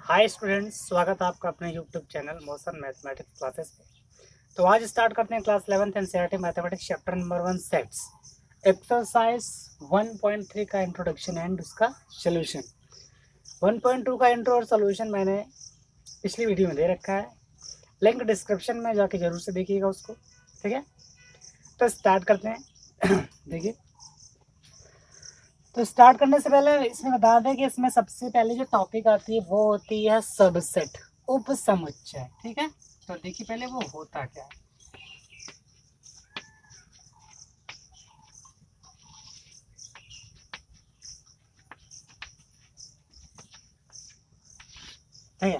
Hi students, स्वागत है आपका अपने YouTube channel motion mathematics classes पे। तो आज स्टार्ट करते हैं class 11th NCERT mathematics chapter number 1 sets exercise 1.3 का इंट्रोडक्शन एंड उसका सोल्यूशन। 1.2 का इंट्रो और सोल्यूशन मैंने पिछली वीडियो में दे रखा है, लिंक डिस्क्रिप्शन में जाके जरूर से देखिएगा उसको। ठीक है, तो स्टार्ट करते हैं। देखिए, तो स्टार्ट करने से पहले इसमें बता दें कि इसमें सबसे पहले जो टॉपिक आती है वो होती है सबसेट, उपसमुच्चय। ठीक है, तो देखिए पहले वो होता क्या है। ठीक है,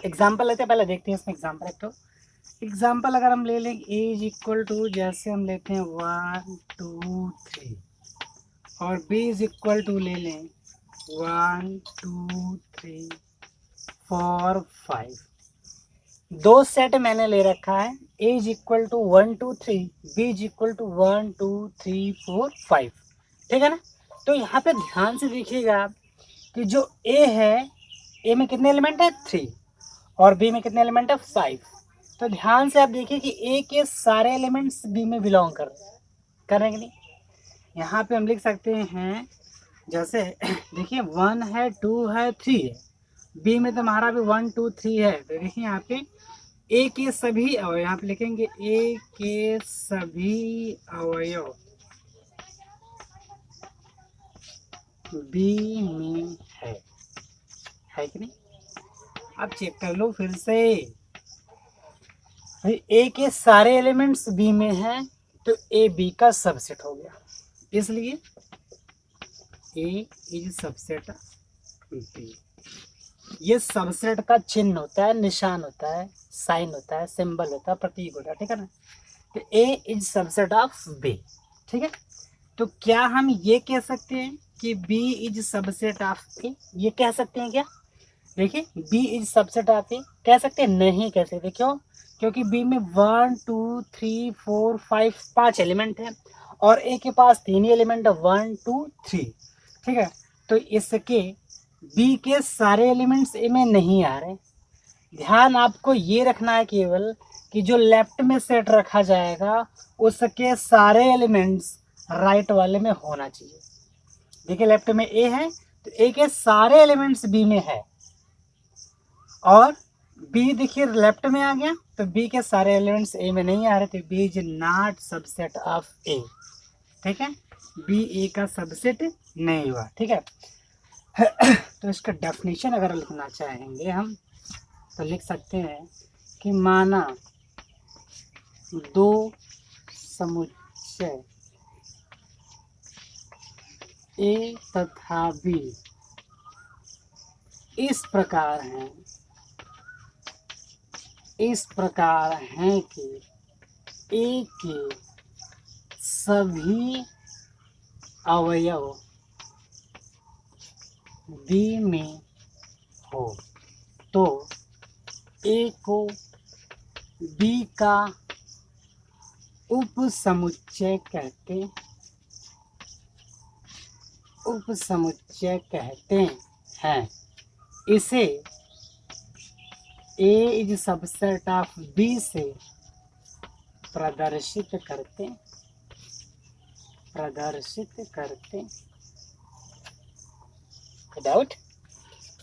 एग्जाम्पल लेते हैं, पहले देखते हैं इसमें एग्जाम्पल। एक तो एग्जाम्पल अगर हम ले लें ए इज इक्वल टू, जैसे हम लेते हैं 1 2 3 और बी इज इक्वल टू ले लें 1 2 3 4 5। दो सेट मैंने ले रखा है, A is equal to 1 2 3, B is equal to 1 2 3 4 5। ठीक है ना। तो यहाँ पे ध्यान से देखिएगा कि जो ए है, ए में कितने एलिमेंट है 3 और बी में कितने एलिमेंट है 5। तो ध्यान से आप देखिए कि ए के सारे एलिमेंट्स बी में बिलोंग कर रहे हैं कि नहीं। यहाँ पे हम लिख सकते हैं, जैसे देखिए 1 है 2 है 3 है, बी में तो हमारा भी 1 2 3 है। तो देखिए यहाँ पे ए के सभी अवयव, यहाँ पे लिखेंगे ए के सभी अवयव बी में है कि नहीं। अब चेक कर लो फिर से, ए के सारे एलिमेंट्स बी में हैं तो ए बी का सबसेट हो गया, इसलिए ए इज सबसेट बी। ये सबसेट का चिन्ह होता है, निशान होता है, साइन होता है, सिंबल होता है, प्रतीक होता है। ठीक है ना। तो ए इज सबसेट ऑफ बी। ठीक है, तो क्या हम ये कह सकते हैं कि बी इज सबसेट ऑफ ए? ये कह सकते हैं क्या? देखिए, बी इज सबसेट ऑफ ए कह सकते हैं? नहीं कह सकते। क्यों? क्योंकि बी में 1 2 3 4 5 5 एलिमेंट है और ए के पास 3 ही एलिमेंट है, 1 2 3। ठीक है, तो इसके बी के सारे एलिमेंट्स ए में नहीं आ रहे। ध्यान आपको ये रखना है केवल कि जो लेफ्ट में सेट रखा जाएगा उसके सारे एलिमेंट्स राइट वाले में होना चाहिए। देखिए, लेफ्ट में ए है तो ए के सारे एलिमेंट्स बी में है, और बी देखिए लेफ्ट में आ गया तो बी के सारे एलिमेंट्स ए में नहीं आ रहे, तो B is not subset of A. ठीक है, बी ए का सबसेट नहीं हुआ। ठीक है, तो इसका डेफिनेशन अगर लिखना चाहेंगे हम तो लिख सकते हैं कि माना दो समुच्चय ए तथा बी इस प्रकार हैं कि ए के सभी अवयव बी में हो, तो ए को बी का उपसमुच्चय कहते हैं। इसे ए इज सबसेट ऑफ बी से प्रदर्शित करते डाउट।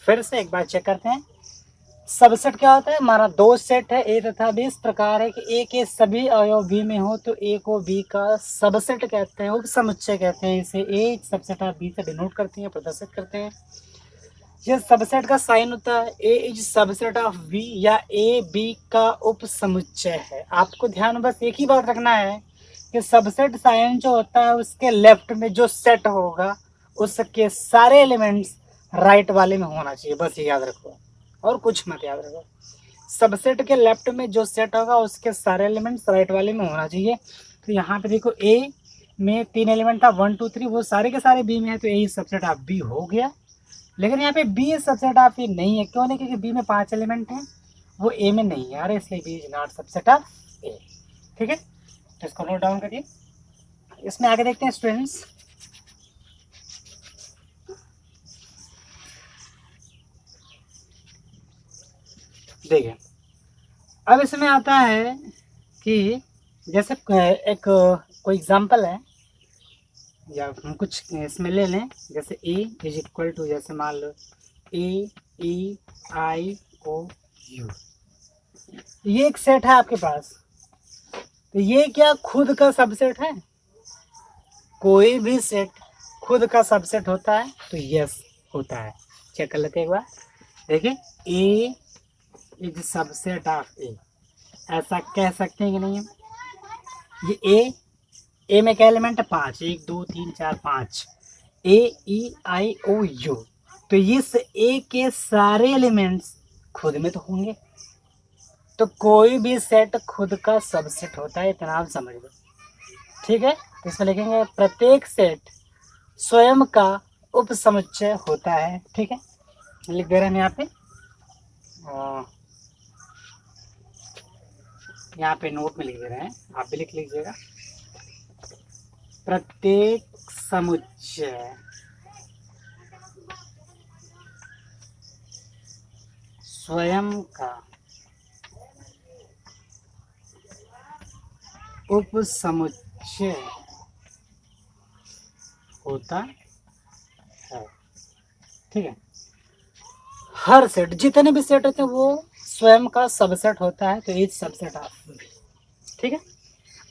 फिर से एक बार चेक करते हैं, सबसेट क्या होता है। हमारा दो सेट है ए तथा बी, इस प्रकार है कि ए के सभी अवयव बी में हो तो ए को बी का सबसेट कहते हैं, उपसमुच्चय कहते हैं। इसे ए सबसेट ऑफ बी से डिनोट करते हैं, प्रदर्शित करते हैं। यह सबसेट का साइन होता है A is subset of B, या ए बी का उपसमुच्चय है। आपको ध्यान बस एक ही बात रखना है कि सबसेट साइन जो होता है उसके लेफ्ट में जो सेट होगा उसके सारे एलिमेंट्स राइट वाले में होना चाहिए, बस ये याद रखो और कुछ मत याद रखो। सबसेट के लेफ्ट में जो सेट होगा उसके सारे एलिमेंट्स राइट वाले में होना चाहिए। तो यहाँ पे देखो ए में 3 एलिमेंट था 1 2 3, वो सारे के सारे बी में है तो ए सबसेट ऑफ बी हो गया। लेकिन यहाँ पे बी सबसेट ऑफ ए नहीं है, क्यों नहीं? क्योंकि बी में 5 एलिमेंट हैं, वो ए में नहीं आ रहे, इसलिए B is not subset of A. ठीक है, तो इसको नोट डाउन करिए। इसमें आगे देखते हैं स्टूडेंट्स, देखिए अब इसमें आता है कि जैसे एक कोई एग्जांपल है या हम कुछ इसमें ले लें, जैसे ए इज इक्वल टू, जैसे मान लो ए ई आई ओ यू, ये एक सेट है आपके पास। तो ये क्या खुद का सबसेट है? कोई भी सेट खुद का सबसेट होता है तो यस होता है। चेक कर लेते हैं एक बार। देखिए ए इज सबसेट ऑफ ए, ऐसा कह सकते हैं कि नहीं हम? ये ए में क्या एलिमेंट है? 5, 1 2 3 4 5, ए ई आई ओ यू। तो इस ए के सारे एलिमेंट्स खुद में तो होंगे। तो कोई भी सेट खुद का सबसेट होता है, इतना आप समझ लो। ठीक है, तो इसमें लिखेंगे प्रत्येक सेट स्वयं का उपसमुच्चय होता है। ठीक है, लिख दे रहे हैं यहाँ पे, यहाँ पे नोट में लिख दे रहे हैं, आप भी लिख लीजिएगा। प्रत्येक समुच्चय स्वयं का उपसमुच्चय होता है। ठीक है, हर सेट, जितने भी सेट होते हैं वो स्वयं का सबसेट होता है, तो इज सबसेट ऑफ बी। ठीक है,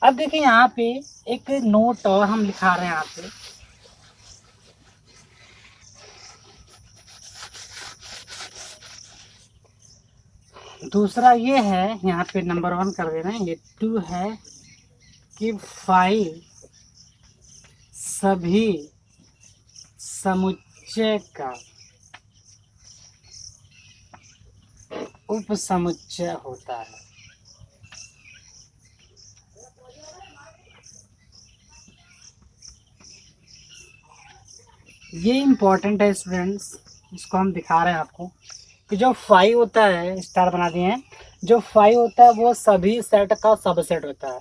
अब देखिए यहाँ पे एक नोट और हम लिखा रहे हैं यहाँ पे। दूसरा ये है, यहाँ पे नंबर 1 कर दे रहे हैं, ये 2 है कि फाइव सभी समुच्चय का उपसमुच्चय होता है। ये इम्पोर्टेंट है स्टूडेंट्स, इसको हम दिखा रहे हैं आपको कि जो 5 होता है, स्टार बना दिए हैं, जो 5 होता है वो सभी सेट का सबसेट होता है।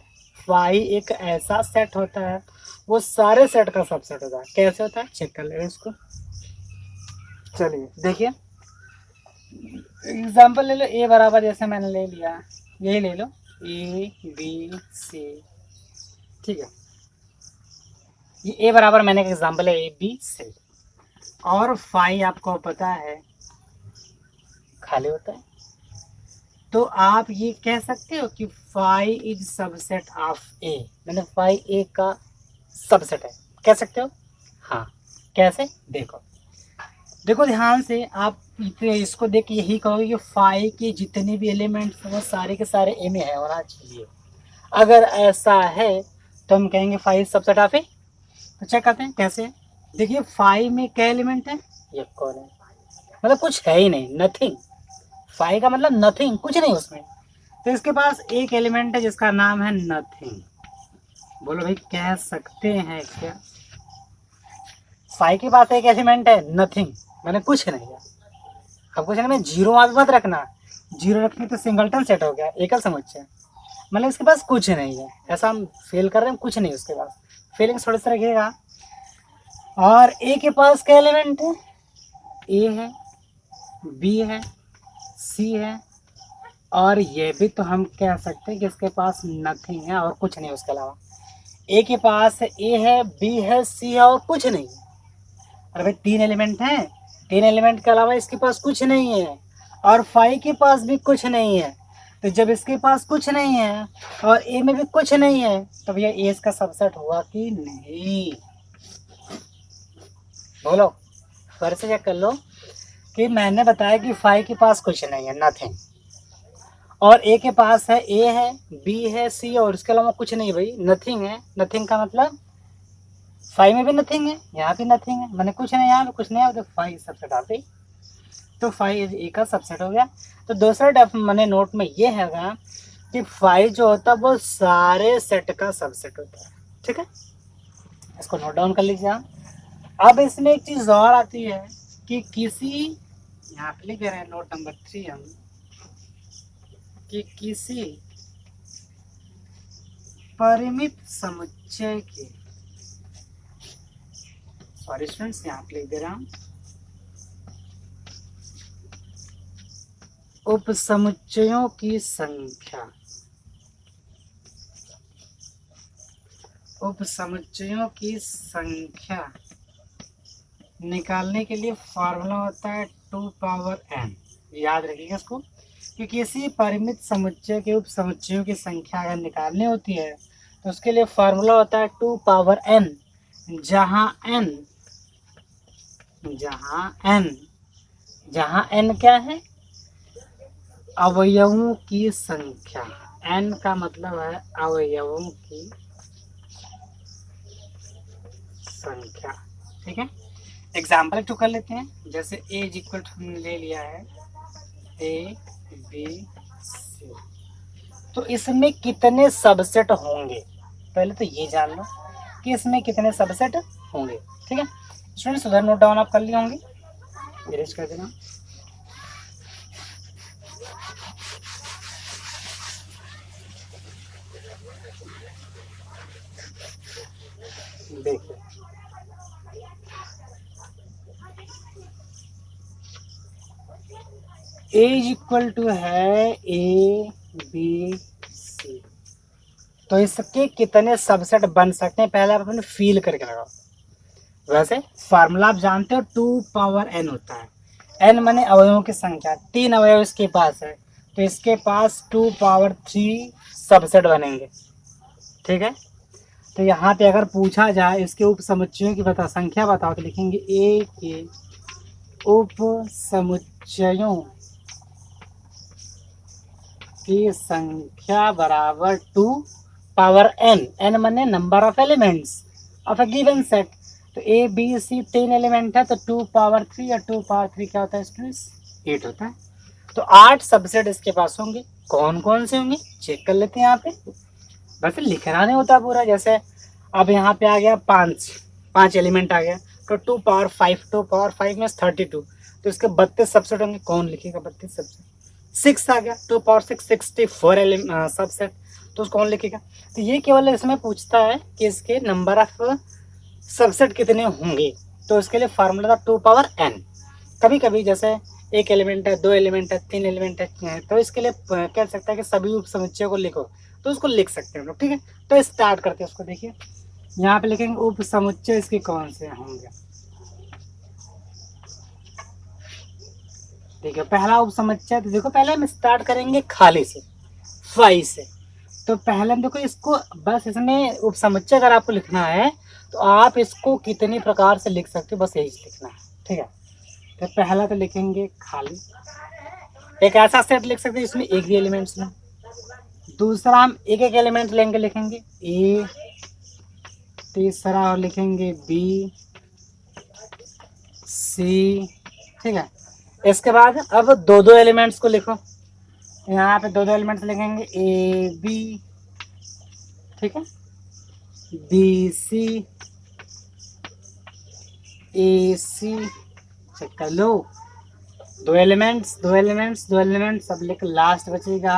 5 एक ऐसा सेट होता है, वो सारे सेट का सबसेट होता है। कैसे होता है चेक कर ले इसको। चलिए देखिए एग्जाम्पल ले लो, ए बराबर जैसे मैंने ले लिया, यही ले लो ए बी सी। ठीक है, ये ए बराबर मैंने एक एग्जाम्पल है ए बी सी, और 5 आपको पता है खाली होता है। तो आप ये कह सकते हो कि 5 इज सबसेट ऑफ ए, मतलब 5 ए का सबसेट है, कह सकते हो। हाँ, कैसे? देखो देखो ध्यान से, आप इसको देख के यही कहोगे कि 5 के जितने भी एलिमेंट्स वो सारे के सारे ए में है होना चाहिए। अगर ऐसा है तो हम कहेंगे 5 सबसेट ऑफ ए। तो चेक करते हैं कैसे। देखिए 5 में क्या एलिमेंट है? ये कौन है? मतलब कुछ है ही नहीं, नथिंग। 5 का मतलब नथिंग, कुछ नहीं उसमें। तो इसके पास एक एलिमेंट है जिसका नाम है नथिंग। बोलो भाई कह सकते हैं क्या? 5 के पास एक एलिमेंट है नथिंग, मैंने कुछ नहीं है। अब कुछ नहीं, जीरो वहां मत रखना, जीरो रखने तो सिंगलटन सेट हो गया, एकल समुच्चय। मतलब इसके पास कुछ नहीं है, ऐसा हम फेल कर रहे हैं, कुछ नहीं उसके पास। फीलिंग थोड़ा सा रखिएगा। और ए के पास क्या एलिमेंट है? ए है, बी है, सी है, और ये भी तो हम कह सकते हैं कि इसके पास नथिंग है और कुछ नहीं उसके अलावा। ए के पास ए है, बी है, सी है और कुछ नहीं। अरे भाई 3 एलिमेंट हैं, 3 एलिमेंट के अलावा इसके पास कुछ नहीं है, और 5 के पास भी कुछ नहीं है। तो जब इसके पास कुछ नहीं है और ए में भी कुछ नहीं है, तो भैया ए इसका सबसेट हुआ कि नहीं? बोलो, फिर से चेक कर लो कि मैंने बताया कि 5 के पास कुछ नहीं है, नथिंग, और ए के पास है, ए है, बी है, सी है, और इसके अलावा कुछ नहीं भाई, नथिंग है। नथिंग का मतलब 5 में भी नथिंग है, यहाँ भी नथिंग है, मैंने कुछ नहीं, यहाँ भी कुछ नहीं है, तो 5 सबसेट आप ही। तो 5 ए का सबसेट हो गया। तो दूसरा मैंने नोट में ये हैगा कि 5 जो होता है वो सारे सेट का सबसेट होता है। ठीक है, इसको नोट डाउन कर लीजिए आप। अब इसमें एक चीज और आती है कि किसी, यहाँ पे लिख दे रहे हैं नोट नंबर 3 हम, कि किसी परिमित समुच्चय के, सॉरी स्टूडेंट्स यहाँ पे लिख दे रहा हूँ, उपसमुच्चयों की संख्या, उपसमुच्चयों की संख्या निकालने के लिए फॉर्मूला होता है 2 पावर n। याद रखिएगा इसको कि किसी परिमित समुच्चय के उपसमुच्चयों की संख्या अगर निकालनी होती है तो उसके लिए फॉर्मूला होता है 2 पावर n, जहां n क्या है, अवयवों की संख्या। n का मतलब है अवयवों की संख्या। ठीक है, एग्जाम्पल टू कर लेते हैं। जैसे a इज इक्वल टू हमने ले लिया है a b c, तो इसमें कितने सबसेट होंगे, पहले तो ये जान लो कि इसमें कितने सबसेट होंगे। ठीक है स्टूडेंट्स, उधर नोट डाउन आप कर लिए होंगे, इरेज कर देना। देखिए a इज इक्वल टू है a b c, तो इसके कितने सबसेट बन सकते हैं पहले आप अपने फील करके लगाओ। वैसे फार्मूला आप जानते हो 2 पावर n होता है। n माने अवयवों की संख्या, 3 अवयव इसके पास है तो इसके पास 2 पावर 3 सबसेट बनेंगे। ठीक है, तो यहाँ पे अगर पूछा जाए इसके उप समुच्चयों की संख्या बताओ तो लिखेंगे a के उप समुच्चयों की संख्या बराबर 2 पावर n। n माने number of elements of a given set. तो ए बी सी 3 एलिमेंट है तो 2 पावर 3 या 2 पावर 3 क्या होता है स्टूडेंट्स, 8 होता है। तो 8 सबसेट इसके पास होंगे। कौन कौन से होंगे चेक कर लेते हैं यहाँ पे, वैसे लिखना नहीं होता पूरा। जैसे अब यहाँ पे आ गया 5 एलिमेंट आ गया तो 2 पावर 5, 2 पावर 5 में 32, तो इसके 32 सबसेट होंगे। कौन लिखेगा 32 सबसेट। 6 आ गया 2 पावर 6, 64 सबसेट, तो उसको कौन लिखेगा। तो ये केवल इसमें पूछता है कि इसके नंबर ऑफ सबसेट कितने होंगे, तो इसके लिए फार्मूला था 2 पावर n। कभी कभी जैसे एक एलिमेंट है, 2 एलिमेंट है, 3 एलिमेंट है, तो इसके लिए कह सकता है कि सभी उप समुच्चयों को लिखो, तो उसको लिख सकते हैं हम लोग। ठीक है, तो स्टार्ट करते हैं उसको। देखिए यहाँ पे लिखेंगे उप समुच्चय इसके कौन से होंगे। देखिए पहला उप समुच्चय, तो देखो पहले हम स्टार्ट करेंगे खाली से 5 से। तो पहले हम देखो इसको, बस इसमें उप समुच्चय अगर आपको लिखना है तो आप इसको कितनी प्रकार से लिख सकते हो, बस यही लिखना है। ठीक है, तो पहला तो लिखेंगे खाली, एक ऐसा सेट लिख सकते हैं इसमें एक भी एलिमेंट्स ना। दूसरा हम एक एक एलिमेंट लेंगे, लिखेंगे ए, तीसरा और लिखेंगे बी सी। ठीक है, इसके बाद अब दो दो एलिमेंट्स को लिखो, यहाँ पे दो दो एलिमेंट्स लिखेंगे ए बी, ठीक है, बी सी, ए सी। चेक कर लो, दो एलिमेंट्स दो एलिमेंट्स दो एलिमेंट्स, अब लिख, लास्ट बचेगा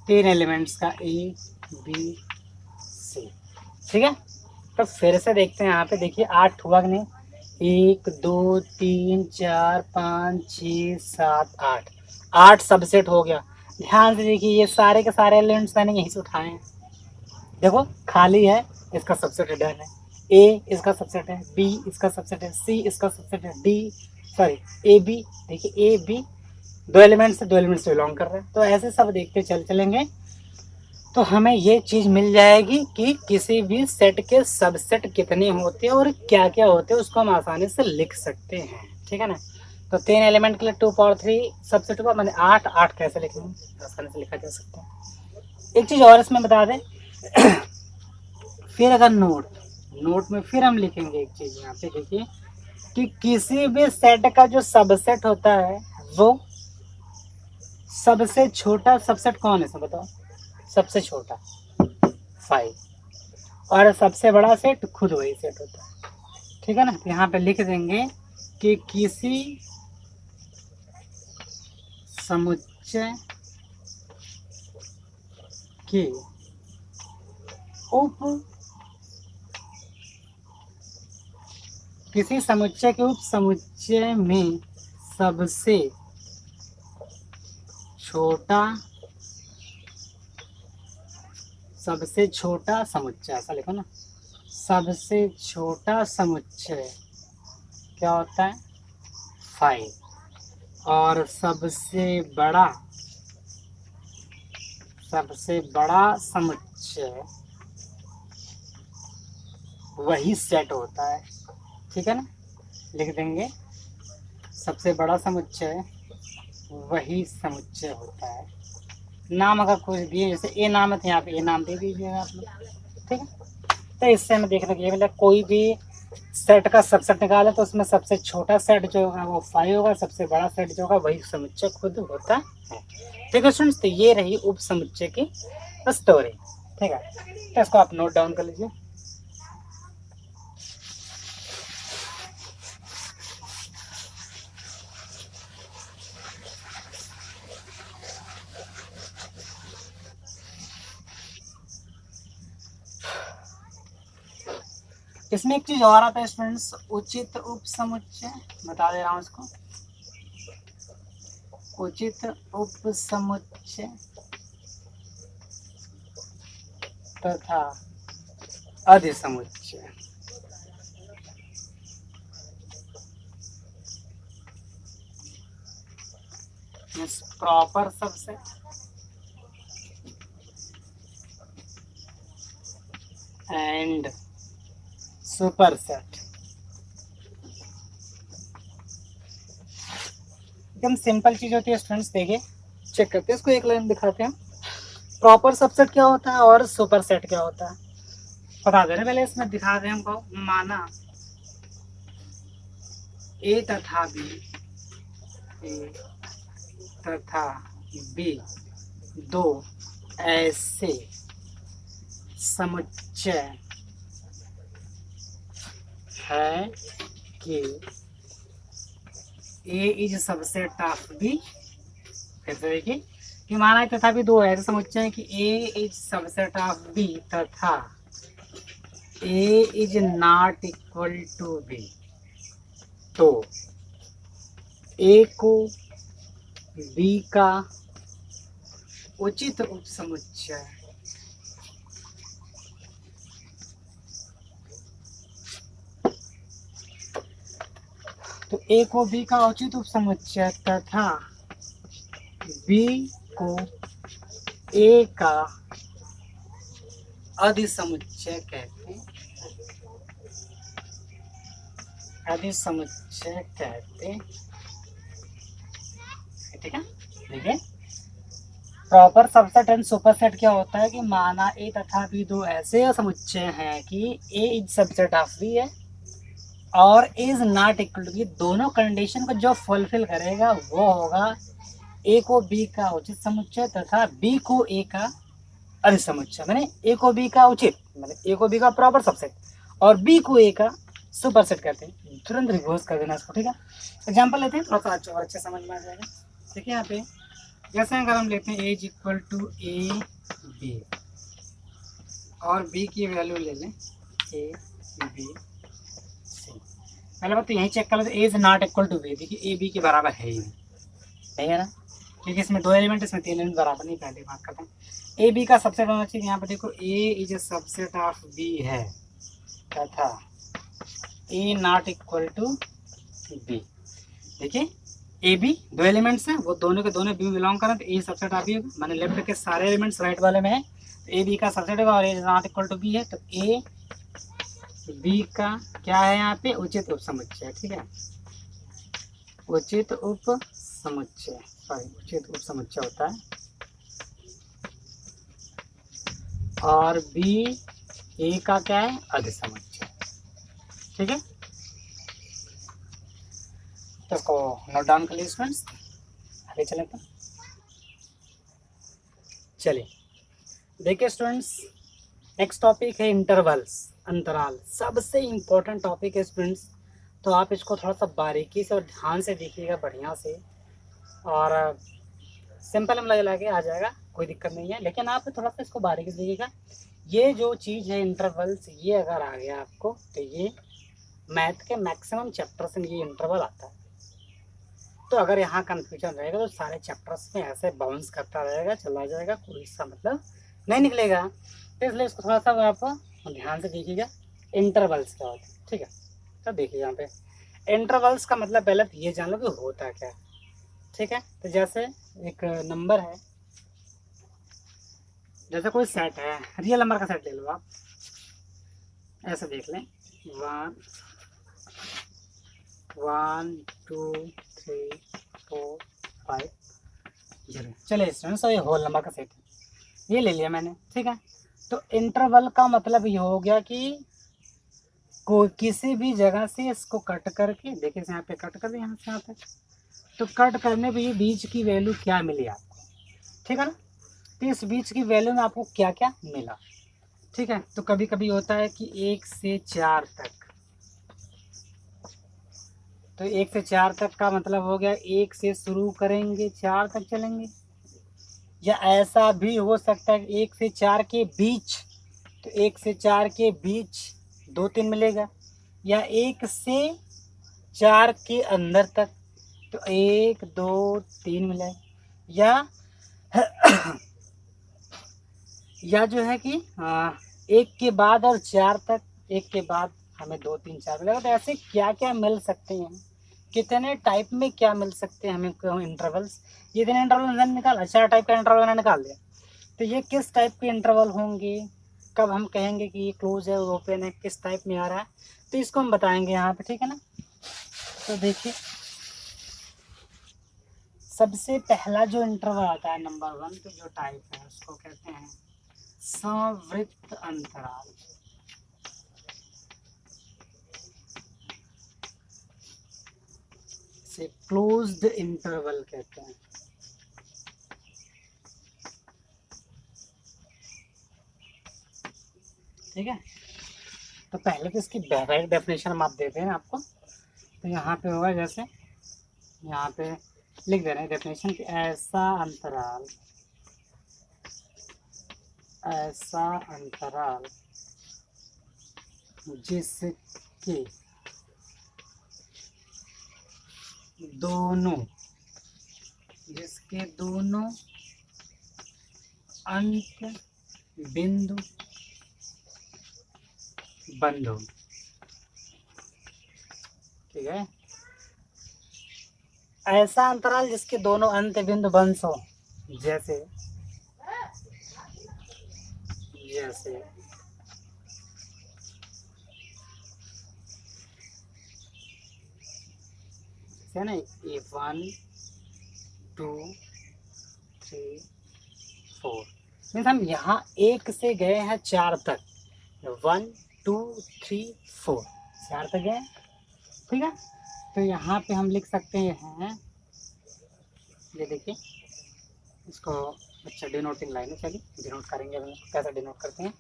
3 एलिमेंट्स का ए बी सी। ठीक है, तो फिर से देखते हैं यहाँ पे। देखिए 8 हुआ कि नहीं, 1 2 3 4 5 6 7 8, 8 सबसेट हो गया। ध्यान से देखिए ये सारे के सारे एलिमेंट्स मैंने यहीं से उठाए हैं। देखो खाली है, इसका सबसेट डन है, ए इसका सबसेट है, बी इसका सबसेट है, सी इसका सबसेट है, डी सॉरी ए बी, देखिए ए बी दो एलिमेंट्स से बिलोंग कर रहे हैं। तो ऐसे सब देखते चलेंगे तो हमें ये चीज़ मिल जाएगी कि किसी भी सेट के सबसेट कितने होते हैं और क्या क्या होते हैं, उसको हम आसानी से लिख सकते हैं। ठीक है ना, तो 3 एलिमेंट के लिए 2 पावर 3 सबसेट हुआ, मैंने 8 8 कैसे लिखेंगे, आसानी से लिखा जा सकता है। एक चीज़ और इसमें बता दें फिर अगर नोट में फिर हम लिखेंगे एक चीज़ यहाँ पे, देखिए कि किसी भी सेट का जो सबसेट होता है वो सबसे छोटा सबसेट कौन है, सब बताओ। सबसे छोटा 5, और सबसे बड़ा सेट खुद वही सेट होता है। ठीक है ना, तो यहाँ पे लिख देंगे कि किसी समुच्चय के किसी समुच्चय के उप समुच्चय में सबसे सबसे छोटा समुच्चय, ऐसा लिखो ना, सबसे छोटा समुच्चय क्या होता है 5, और सबसे बड़ा समुच्चय वही सेट होता है, ठीक है ना। लिख देंगे सबसे बड़ा समुच्चय वही समुच्चय होता है। नाम अगर कुछ दिए, जैसे ए नाम है तो यहाँ पे ए नाम दे दीजिएगा आप लोग, ठीक है। तो इससे हमें देखने के लिए मतलब कोई भी सेट का सबसेट निकाले तो उसमें सबसे छोटा सेट जो होगा वो 5 होगा, सबसे बड़ा सेट जो होगा वही समुच्चय खुद होता है, ठीक है स्टूडेंट्स। तो ये रही उप समुच्चय की स्टोरी, ठीक है। तो इसको आप नोट डाउन कर लीजिए। इसमें एक चीज और आता है स्टूडेंट्स, उचित उप समुच्चय, बता दे रहा हूँ इसको। उचित उप समुच्चय तथा अधिसमुच्चय। Proper subset and super set. एकदम सिंपल चीज होती है स्टूडेंट्स, देखिए चेक करते हैं इसको, एक लाइन दिखाते हैं। प्रॉपर सबसेट क्या होता है और सुपर सेट क्या होता है बता दे रहे, पहले इसमें दिखा दें हमको। माना ए तथा बी दो ऐसे समुच्चय है कि A is subset of B. फिर से देखिए कि माना तथा भी दो ऐसे समुच्चय है कि A is subset of B तथा A is not equal to B, तो ए को बी का उचित उपसमुच्चय तो ए को बी का उचित उपसमुच्चय तथा बी को ए का अधिसमुच्चय कहते हैं, अधिसमुच्चय कहते हैं, ठीक है। देखिए proper subset and super set क्या होता है कि माना ए तथा बी दो ऐसे समुच्चय हैं कि A is subset of B है और is not equal to B, दोनों कंडीशन को जो फुलफिल करेगा वो होगा ए को बी का उचित समुच्चय तथा बी को ए का अधिसमुच्चय। मैंने ए को बी का उचित, मतलब ए को बी का प्रॉपर सबसेट और बी को ए का सुपर सेट कहते हैं। तुरंत रिवर्स कर देना इसको, ठीक है। एग्जाम्पल लेते हैं, थोड़ा सा अच्छा और अच्छे समझ में आ जाएगा। देखिए यहाँ पे जैसे अगर हम लेते हैं A is equal to A B और बी की वैल्यू ले लें ए बी सी। पहले बात तो यही चेक कर लेते, A is not equal to B. देखिए ए बी के बराबर है ही नहीं है ना, क्योंकि इसमें दो एलिमेंट, इसमें तीन एलिमेंट बराबर नहीं। पहले बात करते हैं ए बी का सबसेट होना चाहिए। यहाँ पे देखो A is A subset of B है तथा A not equal to B. देखिए ए बी दो एलिमेंट्स हैं, वो दोनों के दोनों बी में बिलोंग करें तो ए सबसेट ऑफ बी होगा। मैंने लेफ्ट के सारे एलिमेंट्स राइट वाले में है तो ए बी का सबसेट होगा और ए नॉट इक्वल टू बी है तो ए बी का क्या है यहाँ पे उचित उपसमुच्चय, ठीक है। उचित उपसमुच्चय, सॉरी उचित उपसमुच्चय होता है और बी ए का क्या है अधिसमुच्चय, ठीक है। तो इसको नोट डाउन कर लीजिए स्टूडेंट्स, आगे चले तो चलिए देखिए स्टूडेंट्स, नेक्स्ट टॉपिक है इंटरवल्स, अंतराल। सबसे इम्पोर्टेंट टॉपिक है स्टूडेंट्स, तो आप इसको थोड़ा सा बारीकी से और ध्यान से देखिएगा, बढ़िया से, और सिंपल हम लगे आ जाएगा, कोई दिक्कत नहीं है। लेकिन आप थोड़ा सा इसको बारीकी से देखिएगा। ये जो चीज़ है इंटरवल्स, ये अगर आ गया आपको तो ये मैथ के मैक्सिमम चैप्टर्स में ये इंटरवल आता है। तो अगर यहाँ कंफ्यूजन रहेगा तो सारे चैप्टर्स में ऐसे बाउंस करता रहेगा, चला जाएगा, कोई इसका मतलब नहीं निकलेगा। तो इसलिए इसको थोड़ा सा आप ध्यान से देखिएगा। इंटरवल्स क्या होता है, ठीक है। तो देखिए यहाँ पे इंटरवल्स का मतलब पहले तो ये जान लो कि होता क्या है, ठीक है। तो जैसे एक नंबर है, जैसे कोई सेट है, रियल नंबर का सेट ले लो आप, ऐसे देख लें 1 1 2 3 4 5 0। चलिए स्टूडेंट्स, ये होल नंबर का सेट है, ये ले लिया मैंने, ठीक है। तो इंटरवल का मतलब ये हो गया कि कोई किसी भी जगह से इसको कट करके, देखिए यहाँ पे कट कर दिया, यहाँ से यहाँ पे, तो कट करने पे ये बीच की वैल्यू क्या मिली आपको, ठीक है ना। तो इस बीच की वैल्यू में आपको क्या क्या मिला, ठीक है। तो कभी कभी होता है कि 1 से 4 तक, तो 1 से 4 तक का मतलब हो गया 1 से शुरू करेंगे 4 तक चलेंगे। या ऐसा भी हो सकता है 1 से 4 के बीच, तो 1 से 4 के बीच 2 3 मिलेगा। या 1 से 4 के अंदर तक, तो 1 2 3 मिले। या या जो है कि 1 के बाद और 4 तक, 1 के बाद हमें 2 3 4 मिलेगा। तो ऐसे क्या क्या मिल सकते हैं, कितने टाइप में क्या मिल सकते हैं हमें इंटरवल्स। ये दिन इंटरवल मैंने निकाला, 4 टाइप का इंटरवल मैंने निकाल दिया। तो ये किस टाइप के इंटरवल होंगे, कब हम कहेंगे कि ये क्लोज है ओपन है, किस टाइप में आ रहा है, तो इसको हम बताएंगे यहाँ पे, ठीक है ना। तो देखिए सबसे पहला जो इंटरवल आता है नंबर 1 पे जो टाइप है उसको कहते हैं संवृत्त अंतराल। से क्लोज्ड इंटरवल कहते हैं, ठीक है। तो पहले तो इसकी डायरेक्ट डेफिनेशन हम आप देते हैं आपको। तो यहाँ पे होगा, जैसे यहाँ पे लिख दे रहे हैं डेफिनेशन कि ऐसा अंतराल जिसके दोनों अंत बिंदु बंद हो, ठीक है। ऐसा अंतराल जिसके दोनों अंत बिंदु बंद हो, जैसे जैसे है ना, 1 2 3 4, मीन्स हम यहाँ 1 से गए हैं 4 तक, 1 2 3 4 4 तक गए, ठीक है। तो यहाँ पे हम लिख सकते हैं, ये देखिए इसको, अच्छा डिनोटिंग लाइन है, चलिए डिनोट करेंगे। हम कैसे डिनोट करते हैं,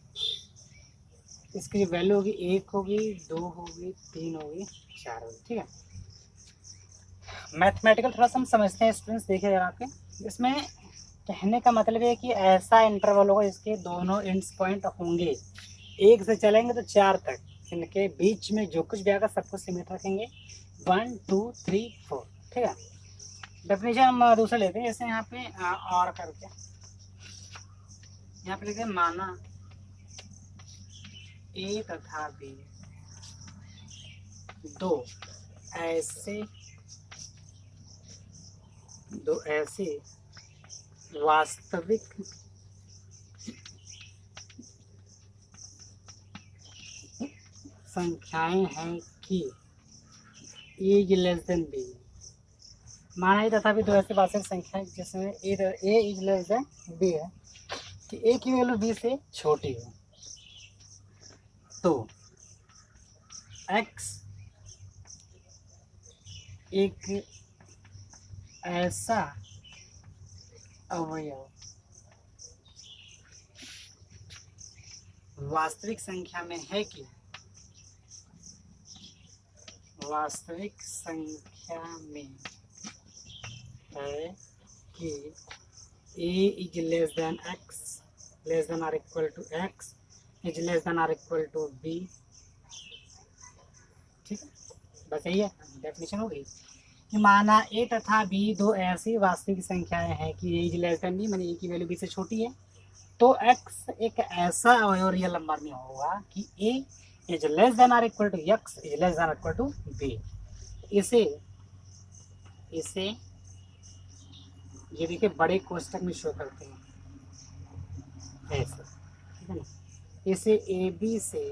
इसकी जो वैल्यू होगी 1 होगी 2 होगी 3 होगी 4 होगी, ठीक है। मैथमेटिकल थोड़ा सा हम समझते हैं स्टूडेंट्स, देखिए जरा आपके इसमें कहने का मतलब है कि ऐसा इंटरवल होगा इसके दोनों एंड्स पॉइंट होंगे, 1 से चलेंगे तो 4 तक, इनके बीच में जो कुछ भी आएगा सब कुछ सीमित रखेंगे 1 2 3 4, ठीक है। डेफिनेशन हम दूसरा लेते हैं, जैसे यहाँ पे और करके यहाँ पे लिखते हैं, माना ए तथा बी दो ऐसे वास्तविक संख्याएं हैं कि A is less than B. माना ही तथा भी दो ऐसी वास्तविक संख्याएं जिसमें ए इज लेस देन बी है, कि ए की वैल्यू बी से छोटी है, तो एक्स एक ऐसा अवयव वास्तविक संख्या में है कि वास्तविक संख्या में है कि A is less than X, less than or equal to X, is less than or equal to B, ठीक है। बस यही है, डेफिनेशन हो गई। माना ए तथा बी दो ऐसी वास्तविक संख्याएं हैं कि A is less than B, माने ए की वैल्यू बी से छोटी है, तो एक्स एक ऐसा रियल नंबर में होगा कि A is less than or equal to X is less than equal to B. इसे इसे ये देखिए बड़े कोष्टक में शो करते हैं ऐसे, ठीक है ना, इसे ए बी से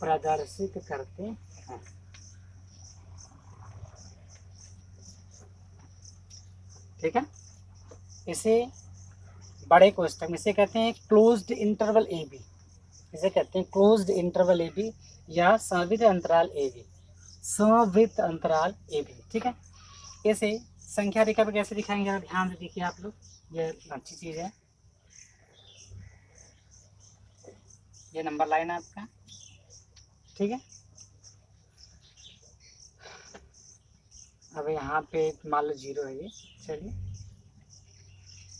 प्रदर्शित करते हैं। ठीक है, इसे बड़े कोष्टक में इसे कहते हैं क्लोज्ड इंटरवल ए बी, इसे कहते हैं क्लोज्ड इंटरवल ए बी या संवित अंतराल ए बी, संवित अंतराल ए बी। ठीक है, इसे संख्या रेखा पे कैसे दिखाएंगे, ध्यान से देखिए आप लोग, ये अच्छी चीज है, ये नंबर लाइन है आपका। ठीक है, अब यहाँ पे मान लो 0 है ये, चलिए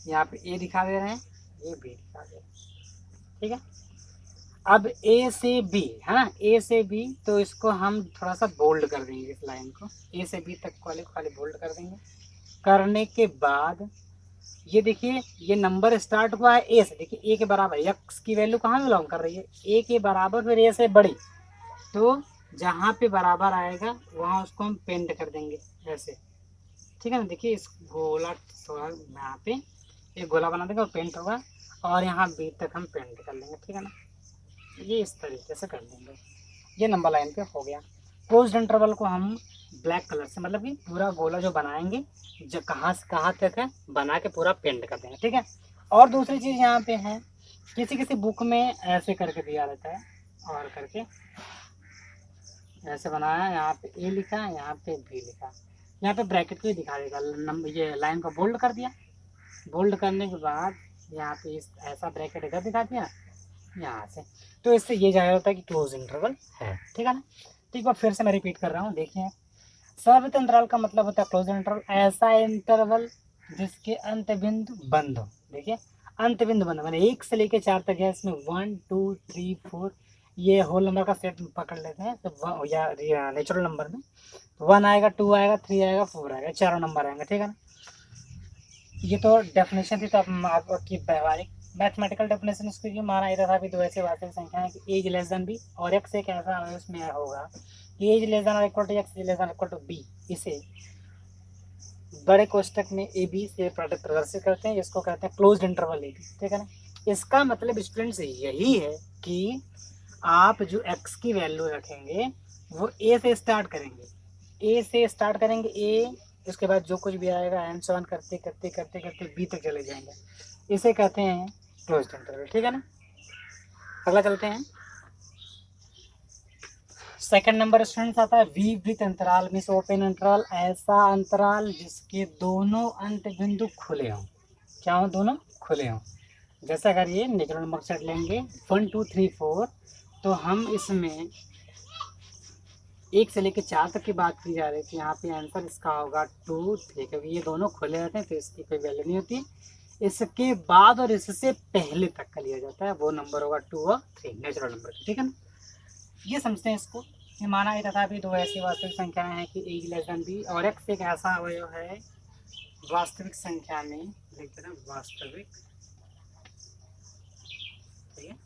यहाँ पे ए दिखा दे रहे हैं, ये बी दिखा दे रहे हैं। ठीक है, अब ए से बी है ना, ए से बी, तो इसको हम थोड़ा सा बोल्ड कर देंगे, इस लाइन को ए से बी तक वाले खाली बोल्ड कर देंगे। करने के बाद ये देखिए ये नंबर स्टार्ट हुआ है ए से, देखिए ए के बराबर, एक्स की वैल्यू कहाँ बिलोंग कर रही है, ए के बराबर, फिर ए से बड़ी, तो जहाँ पे बराबर आएगा वहाँ उसको हम पेंट कर देंगे ऐसे। ठीक है ना, देखिए इस गोला थोड़ा यहाँ पे एक गोला बना देंगे और पेंट होगा, और यहाँ बी तक हम पेंट कर लेंगे। ठीक है ना, ये इस तरीके से कर देंगे, ये नंबर लाइन पे हो गया। क्लोज्ड इंटरवल को हम ब्लैक कलर से, मतलब कि पूरा गोला जो बनाएंगे, जो कहाँ से कहाँ तक है बना के पूरा पेंट कर देंगे। ठीक है, और दूसरी चीज़ यहाँ पे है, किसी किसी बुक में ऐसे करके दिया रहता है, और करके ऐसे बनाया, यहाँ पे ए लिखा, यहाँ पे बी लिखा, यहाँ पे ब्रैकेट को ही दिखा देगा, नंबर ये लाइन को बोल्ड कर दिया, बोल्ड करने के बाद यहाँ पे इस ऐसा ब्रैकेट इधर दिखा दिया यहाँ से, तो इससे ये जाहिर होता है कि क्लोज इंटरवल है। ठीक है ना, ठीक है, फिर से मैं रिपीट कर रहा हूँ, देखिए संवित अंतराल का मतलब होता है क्लोज इंटरवल, ऐसा इंटरवल जिसके अंत बिंदु बंद हो। देखिए अंत बिंदु बंद, मैंने 1 से लेकर 4 तक है, इसमें 1 2 3 4 ये होल नंबर का सेट पकड़ लेते हैं, तो या नेचुरल नंबर में 1 आएगा, 2 आएगा, 3 आएगा, 4 आएगा, चारों नंबर आएंगे। ठीक है ना, ये तो डेफिनेशन थी, तो आपकी व्यवहारिक मैथमेटिकल डेफिनेशन इसको ये माना जाता था भी दो ऐसे वास्तविक संख्या है कि एज लेस देन बी, और एक्स एक ऐसा उसमें होगा कि एज लेस देन और equal to x less than equal to B, इसे बड़े कोष्टक में ए बी से प्रदर्शित करते हैं, इसको कहते हैं क्लोज्ड इंटरवल ए बी। ठीक है ना, इसका मतलब स्टूडेंट्स यही है कि आप जो एक्स की वैल्यू रखेंगे वो ए से स्टार्ट करेंगे, ए से स्टार्ट करेंगे, ए उसके बाद जो कुछ भी आएगा एंड सो ऑन करते करते करते करते बी तक चले जाएंगे, इसे कहते हैं क्लोज्ड इंटरवल। ठीक है ना, अगला चलते हैं। सेकंड नंबर स्टूडेंट्स आता है विवृत अंतराल, मीन्स ओपन अंतराल, ऐसा अंतराल जिसके दोनों अंत बिंदु खुले हों। क्या हो, दोनों खुले हों। जैसा अगर ये नेचुरल नंबर सेट लेंगे 1 2 3 4, तो हम इसमें 1 से लेकर 4 तक की बात की जा रही थी, यहाँ पे आंसर इसका होगा 2 3, क्योंकि ये दोनों खुले रहते हैं तो इसकी कोई वैल्यू नहीं होती। इसके बाद और इससे पहले तक का लिया जाता है, वो नंबर होगा 2 और 3 नेचुरल नंबर। ठीक है ना, ये समझते हैं इसको। ये माना ही तथा भी दो ऐसी वास्तविक संख्याएं हैं कि ए लेस देन बी, और एक्स एक ऐसा अवयव है वास्तविक संख्या में, लिखते हैं वास्तविक, ठीक है,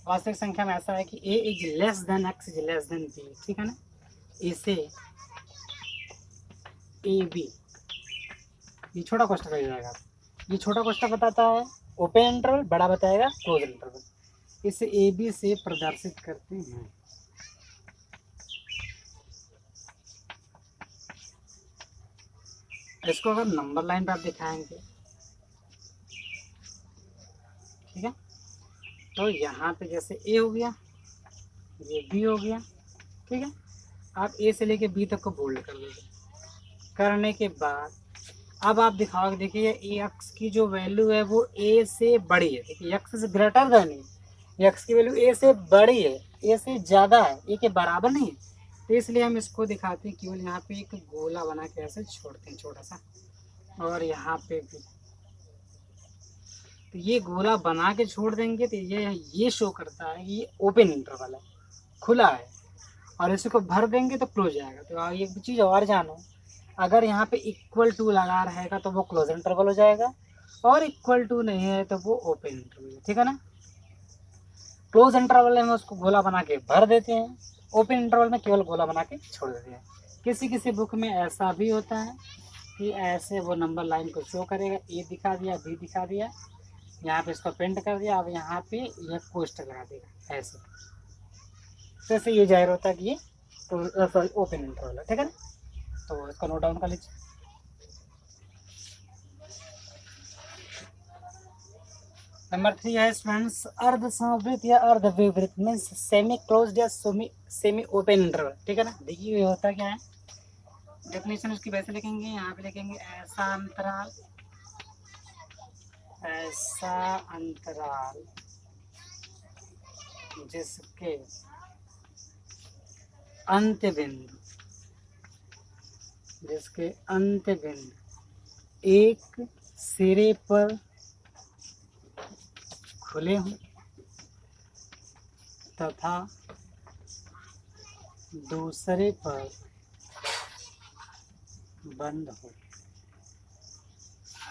वास्तविक संख्या में ऐसा है कि A is less than X is less than B. ठीक है ना, इसे ए बी, ये छोटा क्वेश्चन रह जाएगा, ये छोटा क्वेश्चन बताता है ओपन इंटरवल, बड़ा बताएगा क्लोज इंटरवल, इसे ए बी से प्रदर्शित करते हैं। इसको अगर नंबर लाइन पर आप दिखाएंगे, ठीक है, तो यहाँ पे जैसे ए हो गया, ये बी हो गया। ठीक है, आप ए से लेके बी तक को बोल्ड कर दोगे, करने के बाद अब आप दिखाओगे, देखिए ए एक्स की जो वैल्यू है वो ए से बड़ी है, देखिए एक्स से ग्रेटर देन है, एक्स की वैल्यू ए से बड़ी है, ए से ज़्यादा है, ए के बराबर नहीं है, तो इसलिए हम इसको दिखाते हैं केवल यहाँ पे एक गोला बना के ऐसे छोड़ते हैं छोटा सा, और यहाँ पे भी तो ये गोला बना के छोड़ देंगे, तो ये शो करता है ये ओपन इंटरवल है, खुला है। और इसी को भर देंगे तो क्लोज जाएगा। तो एक चीज़ और जानो, अगर यहाँ पे इक्वल टू लगा रहेगा तो वो क्लोज इंटरवल हो जाएगा, और इक्वल टू नहीं है तो वो ओपन इंटरवल, ठीक है ना। क्लोज इंटरवल में उसको गोला बना के भर देते हैं, ओपन इंटरवल में केवल गोला बना के छोड़ देते हैं। किसी किसी बुक में ऐसा भी होता है कि ऐसे वो नंबर लाइन को शो करेगा, ए दिखा दिया, बी दिखा दिया, यहाँ पे इसको प्रिंट कर दिया, अब यहाँ पे यह कोष्टक लगा देगा ऐसे। तो ऐसे ये जाहिर होता है कि ये सॉरी ओपन इंटरवल है, ठीक है ना। तो इसको नोट डाउन कर लीजिए। नंबर 3 है स्टूडेंट्स अर्ध समवृत्त या अर्ध विवृत्त मीन्स सेमी क्लोज्ड या सेमी ओपन इंटरवल, ठीक है ना। देखिए ये होता क्या है, डेफिनेशन उसकी वैसे लिखेंगे, यहाँ पे लिखेंगे ऐसा अंतराल जिसके अंत्य बिंदु एक सिरे पर खुले हों तथा दूसरे पर बंद हो।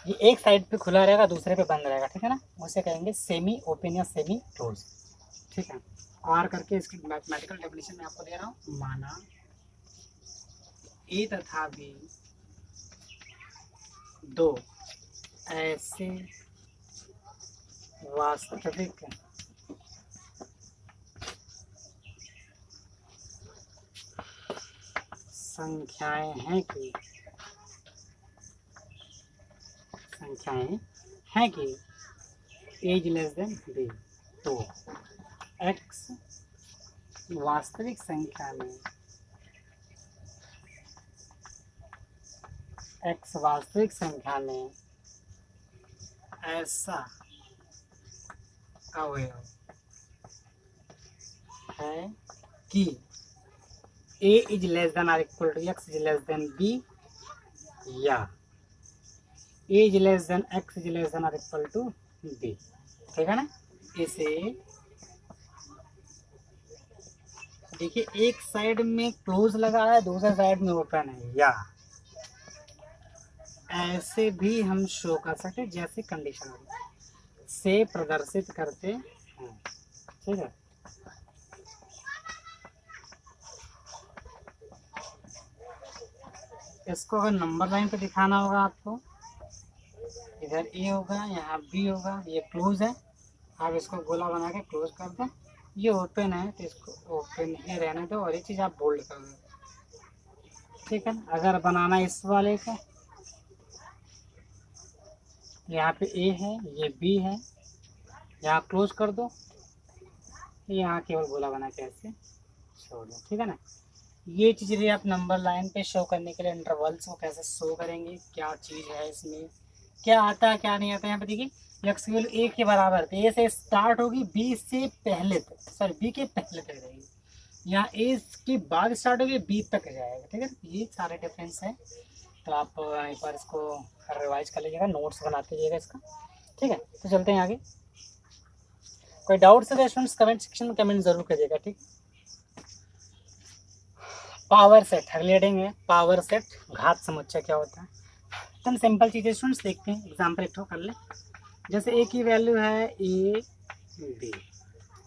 ये एक साइड पे खुला रहेगा, दूसरे पे बंद रहेगा, ठीक है ना, उसे कहेंगे सेमी ओपन या सेमी क्लोज, ठीक है। आर करके इसकी मैथमेटिकल डेफिनेशन मैं आपको दे रहा हूँ। माना ए तथा बी दो ऐसे वास्तविक संख्याएं हैं कि एज लेस देन बी, तो एक्स वास्तविक संख्या में ऐसा अवयव है कि A is less than or equal to X is less than B, या A is less than X is less than or equal to B, ठीक है ना। इसे देखिए एक साइड में क्लोज लगा है, दूसरे साइड में ओपन है, या ऐसे भी हम शो कर सकते जैसे कंडीशन से प्रदर्शित करते हैं, ठीक है। इसको अगर नंबर लाइन पे दिखाना होगा आपको, इधर ए होगा, यहाँ बी होगा, ये क्लोज है, आप इसको गोला बना के क्लोज कर दें। ये ओपन है तो इसको ओपन ही रहने दो, और ये चीज़ आप बोल्ड कर दो, ठीक है ना। अगर बनाना इस वाले का, यहाँ पे ए है, ये बी है, यहाँ क्लोज कर दो, यहाँ केवल गोला बना के ऐसे छोड़ दो, ठीक है ना। ये चीज़ें आप नंबर लाइन पे शो करने के लिए इंटरवल्स को कैसे शो करेंगे, क्या चीज़ है इसमें, क्या आता है क्या नहीं आता है। यहाँ पे देखिए एक्स की वैल्यू ए के बराबर, तो ए से स्टार्ट होगी, बी से पहले तक, सॉरी बी के पहले तक रहेगी, यहाँ ए के बाद स्टार्ट होगी, बी तक जाएगा, ठीक है। ये सारे डिफरेंस है, तो आप एक बार इसको रिवाइज कर लीजिएगा, नोट्स बनाते जाइएगा इसका, ठीक है। तो चलते हैं आगे। कोई डाउट्स है स्टूडेंट्स कमेंट सेक्शन में कमेंट जरूर करिएगा, ठीक। पावर सेट रिलेटिंग है, पावर सेट घात समुच्चय क्या होता है, एकदम सिंपल चीज़ें स्टूडेंट्स देखते हैं, एग्जाम्पल एक कर ले। जैसे ए की वैल्यू है ए बी,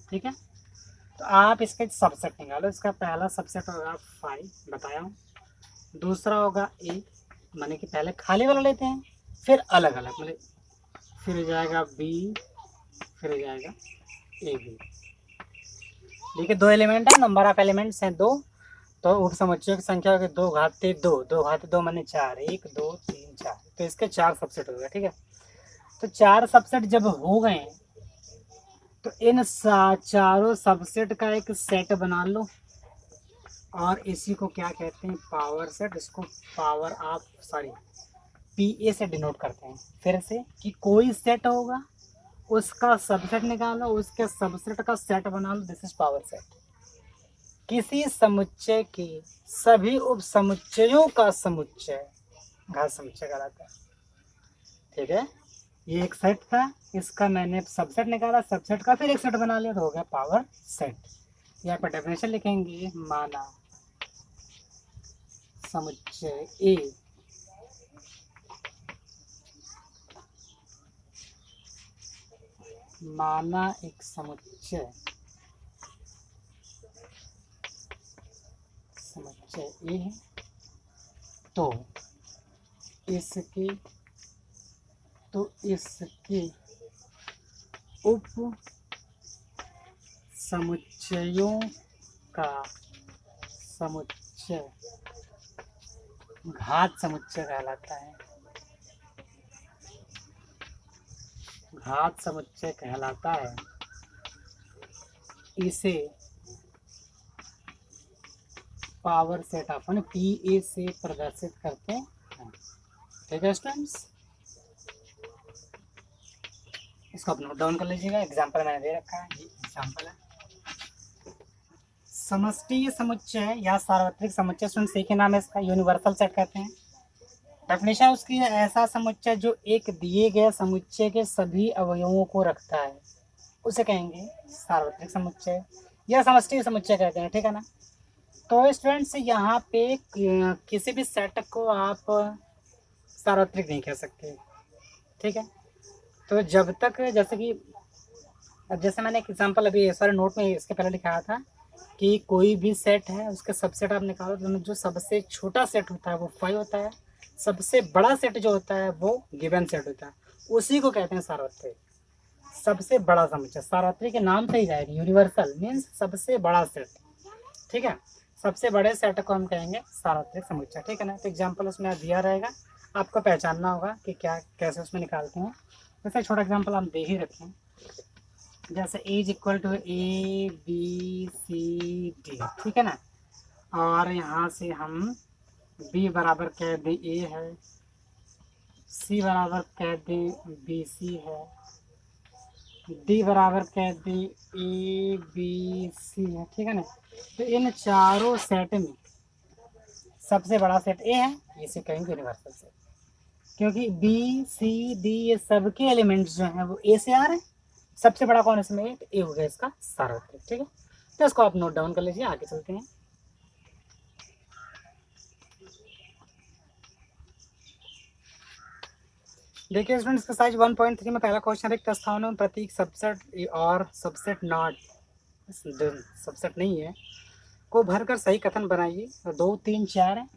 ठीक है, तो आप इसका सबसेट निकालो। इसका पहला सबसेट होगा 5 बताया हूँ, दूसरा होगा ए, माने कि पहले खाली वाला लेते हैं, फिर अलग अलग, मतलब फिर हो जाएगा बी, फिर हो जाएगा ए बी। देखिए दो एलिमेंट है, नंबर ऑफ एलिमेंट्स हैं 2, तो उप समुच्चयों की संख्या होगी 2 घाते 2 माने 4, 1 2 3 4, तो इसके 4 सबसेट हो गए, ठीक है। तो 4 सबसेट जब हो गए तो इन चारों सबसेट का एक सेट बना लो, और इसी को क्या कहते हैं, पावर सेट। इसको पावर ऑफ पीए से डिनोट करते हैं। फिर से कि कोई सेट होगा, उसका सबसेट निकालो, उसके सबसेट का सेट बना लो, दिस इज पावर सेट। किसी समुच्चय के सभी उप समुच्चयों का समुच्चय घात समुच्चय कहलाता है, ठीक है। ये एक सेट था, इसका मैंने सबसेट निकाला, सबसेट का फिर एक सेट बना लिया, तो हो गया पावर सेट। यहाँ पर डेफिनेशन लिखेंगे, माना समुच्चय ए माना एक समुच्चय ए है, तो इसके उप समुच्चयों का समुच्चय घात समुच्चय कहलाता है। घात समुच्चय कहलाता है। इसे पावर सेट अपन PA से प्रदर्शित करते हैं। ठीक है स्टूडेंट्स, इसको आप नोट डाउन कर लीजिएगा। एग्जाम्पल मैंने दे रखा है, ये एग्जाम्पल है। समष्टीय समुच्चय या सार्वत्रिक समुच्चय, स्टूडेंट्स एक ही नाम है इसका, यूनिवर्सल सेट कहते हैं। डेफिनेशन उसकी है, ऐसा समुच्चय जो एक दिए गए समुच्चय के सभी अवयवों को रखता है, उसे कहेंगे सार्वत्रिक समुच्चय या समष्टीय समुच्चय कहते हैं। ठीक है ना। तो स्टूडेंट्स यहाँ पे किसी भी सेट को आप सार्वत्रिक नहीं कह सकते। ठीक है। तो जब तक जैसे मैंने एक एग्जांपल अभी सारे नोट में इसके पहले लिखाया था कि कोई भी सेट है, उसके सबसेट आप निकालो, तो जो सबसे छोटा सेट होता है वो 5 होता है, सबसे बड़ा सेट जो होता है वो गिवन सेट होता है, उसी को कहते हैं सार्वत्रिक। सबसे बड़ा समुच्चय सार्वत्रिक के नाम से ही जाएगा, यूनिवर्सल मीन्स सबसे बड़ा सेट। ठीक है, सबसे बड़े सेट को हम कहेंगे सार्वत्रिक समुच्चय। ठीक है ना। तो एग्जाम्पल उसमें दिया रहेगा, आपको पहचानना होगा कि क्या कैसे उसमें निकालते हैं। जैसे छोटा एग्जाम्पल हम दे ही रखें, जैसे A = ABCD। ठीक है ना। और यहाँ से हम B बराबर कह दें A है, C बराबर कह दें BC है, D बराबर कह दें ABC है। ठीक है ना। तो इन चारों सेट में सबसे बड़ा सेट A है, इसे कहेंगे यूनिवर्सल सेट, क्योंकि B C D ये सबके एलिमेंट्स जो हैं वो A से आ रहे हैं। सबसे बड़ा कौन इसमें है? A हो गया इसका सार्वत्रिक। ठीक है। तो इसको आप नोट डाउन कर लीजिए, आगे चलते हैं। देखिए स्टूडेंट्स, इसका साइज 1.3 में पहला क्वेश्चन, रिक्त स्थानों में प्रतीक सबसेट और सबसेट नॉट सबसेट नहीं है को भरकर सही कथन बनाइए। 2 3 4 है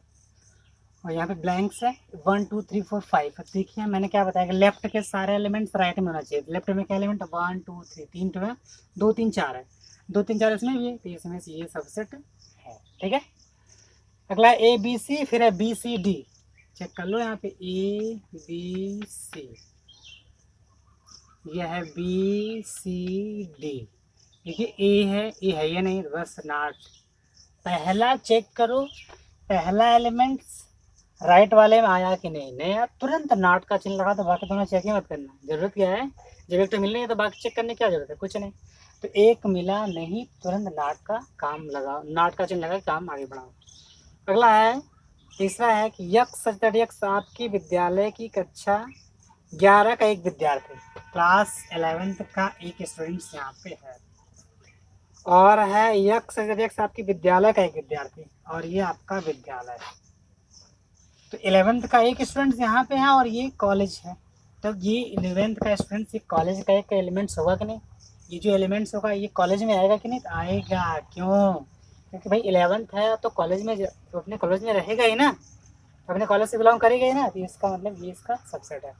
और यहाँ पे ब्लैंक्स है 1 2 3 4 5। देखिए मैंने क्या बताया कि लेफ्ट के सारे एलिमेंट्स राइट में होना चाहिए। लेफ्ट में क्या एलिमेंट 1 2 3 3 तो है, 2 3 4 है, 2 3 4 इसमें ये, तो इसमें से ये सबसेट है। ठीक है। अगला ABC, फिर है BCD। चेक कर लो यहाँ पे ABC, यह है BCD। देखिए A है या नहीं, बस नॉट। पहला चेक करो, पहला एलिमेंट्स राइट वाले में आया कि नहीं, नहीं आया, तुरंत नॉट का चिन्ह लगा दो। बाकी दोनों चेक ही मत करना, जरूरत क्या है, जब एक तो मिल रही है तो बाकी चेक करने की क्या जरूरत है, कुछ नहीं। तो एक मिला नहीं, तुरंत नॉट का काम लगाओ, नॉट का चिन्ह लगा काम आगे बढ़ाओ। अगला है, तीसरा है कि यक्स आपकी विद्यालय की कक्षा 11 का एक विद्यार्थी, क्लास 11th का एक स्टूडेंट यहाँ पे है, और है यक्स आपकी विद्यालय का एक विद्यार्थी, और ये आपका विद्यालय है। तो 11th का एक स्टूडेंट यहाँ पे है और ये कॉलेज है। तो ये 11th का स्टूडेंट ये कॉलेज का एक एलिमेंट्स होगा कि नहीं, ये जो एलिमेंट्स होगा ये कॉलेज में आएगा कि नहीं, तो आएगा। क्यों? क्योंकि भाई 11th है तो कॉलेज में, तो अपने कॉलेज में रहेगा ही ना, तो अपने कॉलेज से बिलोंग करेगा ही ना, तो इसका मतलब ये इसका सबसेट है।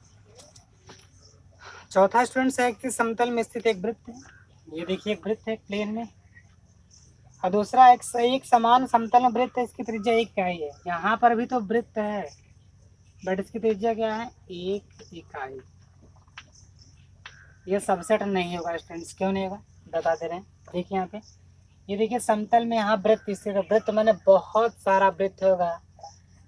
चौथा स्टूडेंट है कि समतल में स्थित एक वृत्त है, ये देखिए एक वृत्त है प्लेन में, और दूसरा एक समान समतल में वृत्त है, इसकी त्रिज्या 1 इकाई है। यहाँ पर भी तो वृत्त है बट इसकी त्रिज्या क्या है, 1 इकाई। ये सबसेट नहीं होगा स्टूडेंट्स। क्यों नहीं होगा बता दे रहे हैं। देखिए यहाँ पे, ये देखिए समतल में यहाँ वृत्त स्थित है। वृत्त मैंने बहुत सारा वृत्त होगा,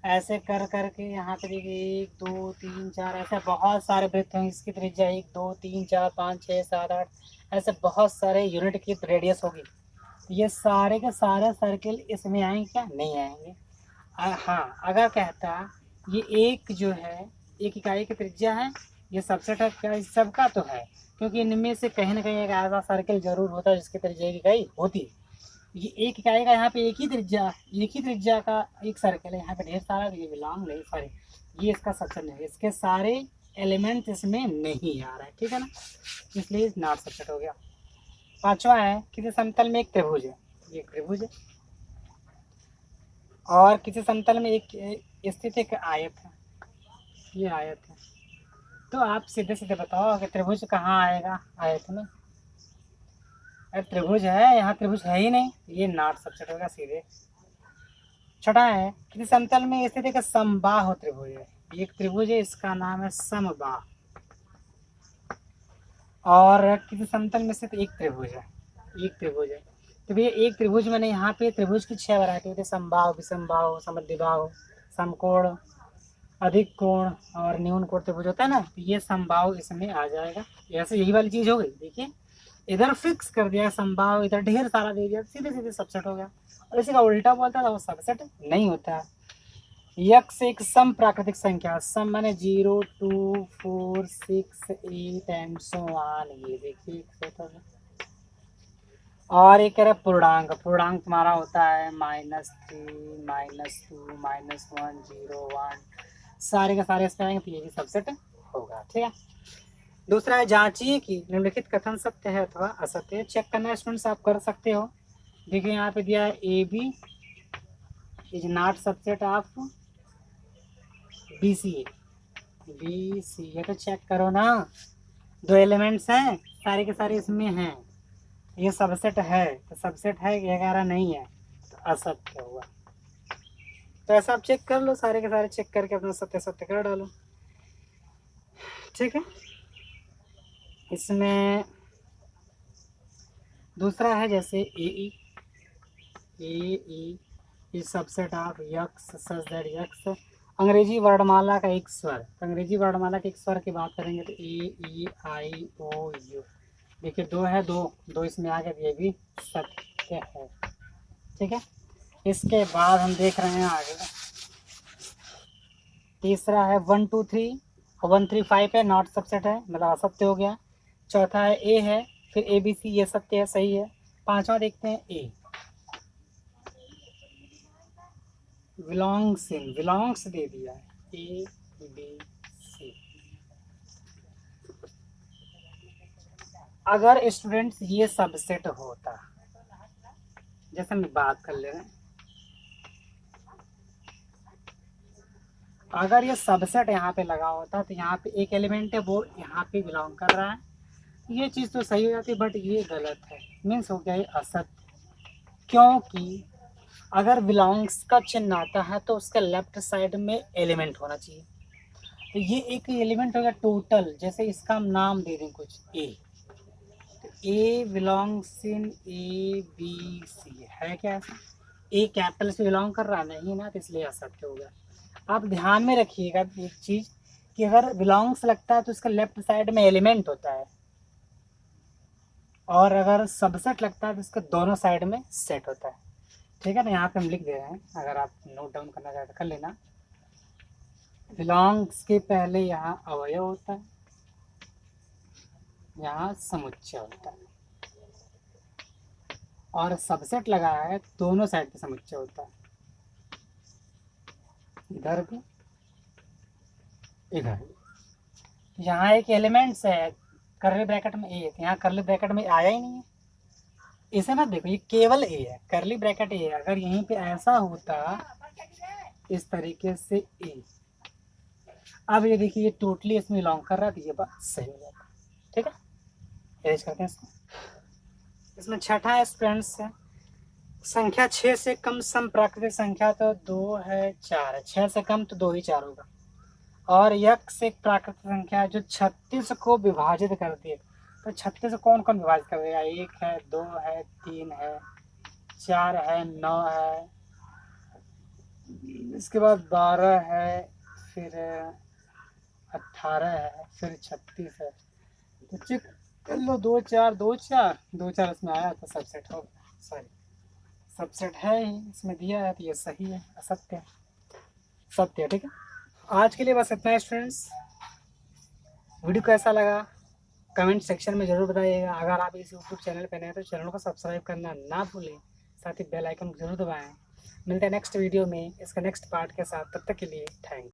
ऐसे कर करके यहाँ पे देखिए 1 2 3 4 ऐसे बहुत सारे वृत्त हैं। इसकी त्रिज्या 1 2 3 4 5 6 7 8 ऐसे बहुत सारे यूनिट की रेडियस होगी। ये सारे के सारे सर्किल इसमें आएंगे क्या, नहीं आएंगे। हाँ, अगर कहता ये एक जो है 1 इकाई की त्रिज्या है, ये सबसेट है क्या इस सब का, तो है, क्योंकि इनमें से कहीं ना कहीं एक ऐसा सर्किल जरूर होता है जिसकी त्रिज्या 1 इकाई होती है। ये एक क्या आएगा यहाँ पे, एक ही त्रिज्या का एक सर्कल है, यहाँ पे ढेर सारा, ये बिलोंग नहीं, सॉरी ये इसका सबसेट नहीं, इसके सारे एलिमेंट इसमें नहीं आ रहा है, ठीक है ना, इसलिए नॉट सबसेट हो गया। पांचवा है किसी समतल में एक त्रिभुज है, ये एक त्रिभुज है, और किसी समतल में एक स्थित एक आयत है, ये आयत है। तो आप सीधे सीधे बताओ कि त्रिभुज कहाँ आएगा आयत में? अरे त्रिभुज है, यहाँ त्रिभुज है ही नहीं, ये नॉट सबसेट होगा सीधे। छठा है किसी समतल में स्थित एक समबाहु त्रिभुज है, एक त्रिभुज है, इसका नाम है समबाहु, और किसी समतल में स्थित एक त्रिभुज है, एक त्रिभुज है। तो भैया एक त्रिभुज में यहाँ पे त्रिभुज की 6 वैरायटी होती है, समबाहु, विषमबाहु, समद्विबाहु, समकोण, अधिक कोण और न्यून कोण त्रिभुज होता है ना, तो ये समबाहु इसमें आ जाएगा। ऐसे यही वाली चीज हो गई, देखिए इधर फिक्स कर दिया समबाहु, इधर ढेर सारा दे दिया, सीधे सीधे सबसेट हो गया। और इसी का उल्टा बोलता था वो सबसेट नहीं होता है। यक्स एक सम प्राकृतिक संख्या, सम माने 0 2 4 6 8 एंड सो ऑन, ये देखिए और एक कह रहा है पूर्णांक, पूर्णांक तुम्हारा होता है -3 -2 -1 0 1, सारे के सारे इसमें आएंगे तो ये भी सबसेट होगा, ठीक है। दूसरा है जांचिए कि निम्नलिखित कथन सत्य है अथवा असत्य है। चेक करना स्टूडेंट्स आप कर सकते हो। देखिए यहाँ पे दिया है A B is not subset of B C A, B C A, तो चेक करो ना, 2 एलिमेंट्स हैं, सारे के सारे इसमें हैं, ये सबसेट है, तो सबसेट है कि 11 नहीं है, तो असत्य हुआ। तो ऐसा आप चेक कर लो, सारे के सारे चेक करके अपना सत्य सत्य कर डालो, ठीक है। इसमें दूसरा है जैसे A E is subset of X such that X, अंग्रेजी वर्णमाला का एक स्वर, तो अंग्रेजी वर्णमाला के एक स्वर की बात करेंगे तो ए ई आई ओ यू, देखिए 2 है, दो इसमें आ गया, ये भी सत्य है, ठीक है। इसके बाद हम देख रहे हैं आगे, तीसरा है 1 2 3 1 3 5 है, नॉट सबसेट है, मतलब असत्य हो गया। चौथा है ए है, फिर ए बी सी, ये सत्य है, सही है। पांचवा देखते हैं ए, बिलोंग्स दे दिया है, ए बी सी। अगर स्टूडेंट्स ये सबसेट होता, जैसे हम बात कर ले रहे हैं, अगर ये सबसेट यहाँ पे लगा होता तो यहाँ पे एक एलिमेंट है वो यहाँ पे बिलोंग कर रहा है, ये चीज़ तो सही हो जाती, बट ये गलत है, मीन्स हो गया ये असत्य। क्योंकि अगर बिलोंग्स का चिन्ह आता है तो उसके लेफ्ट साइड में एलिमेंट होना चाहिए, तो ये एक एलिमेंट हो गया टोटल, जैसे इसका हम नाम दे दें कुछ ए, तो ए बिलोंग्स इन ए बी सी, है क्या ऐसा? ए कैपिटल से बिलोंग कर रहा नहीं ना, तो इसलिए असत्य हो गया। आप ध्यान में रखिएगा एक चीज़ कि अगर बिलोंग्स लगता है तो उसका लेफ्ट साइड में एलिमेंट होता है, और अगर सबसेट लगता है तो इसका दोनों साइड में सेट होता है, ठीक है ना। यहाँ पे हम लिख दे रहे हैं, अगर आप नोट डाउन करना चाहते कर लेना। बिलोंग्स के पहले यहाँ अवयव होता है, यहाँ समुच्चय होता है, और सबसेट लगा है दोनों साइड पे समुच्चय होता है, इधर भी इधर भी। यहाँ एक एलिमेंट्स है करली ब्रैकेट में ए, यहाँ करली ब्रैकेट में आया ही नहीं है, इसे मत देखो, ये केवल ए है, करली ब्रैकेट ए है। अगर यहीं पे ऐसा होता इस तरीके से ए, अब ये देखिए ये टोटली इसमें बिलोंग कर रहा है, तो ये बात सही हो जाता है, ठीक है। एरेज करते हैं इसको। इसमें छठा है स्टूडेंट्स है, संख्या 6 से कम सम प्राकृतिक संख्या तो 2 है 4 है, 6 से कम तो 2 ही 4 होगा, और यक्स एक प्राकृतिक संख्या है जो 36 को विभाजित करती है, तो 36 कौन कौन विभाजित कर देगा? 1 है, 2 है, 3 है, 4 है, 9 है, इसके बाद 12 है, फिर 18 है, फिर 36 है, तो चेक कर लो, 2 4 2 4 2 4 इसमें आया तो सबसेट हो, सॉरी सबसेट है ही, इसमें दिया है तो ये सही है, असत्य है, सत्य है, ठीक है। आज के लिए बस इतना है स्टूडेंट्स। वीडियो कैसा लगा कमेंट सेक्शन में ज़रूर बताइएगा। अगर आप इस यूट्यूब चैनल पर नए हैं तो चैनल को सब्सक्राइब करना ना भूलें, साथ ही बेल आइकन जरूर दबाएं। मिलते हैं नेक्स्ट वीडियो में इसका नेक्स्ट पार्ट के साथ, तब तक के लिए थैंक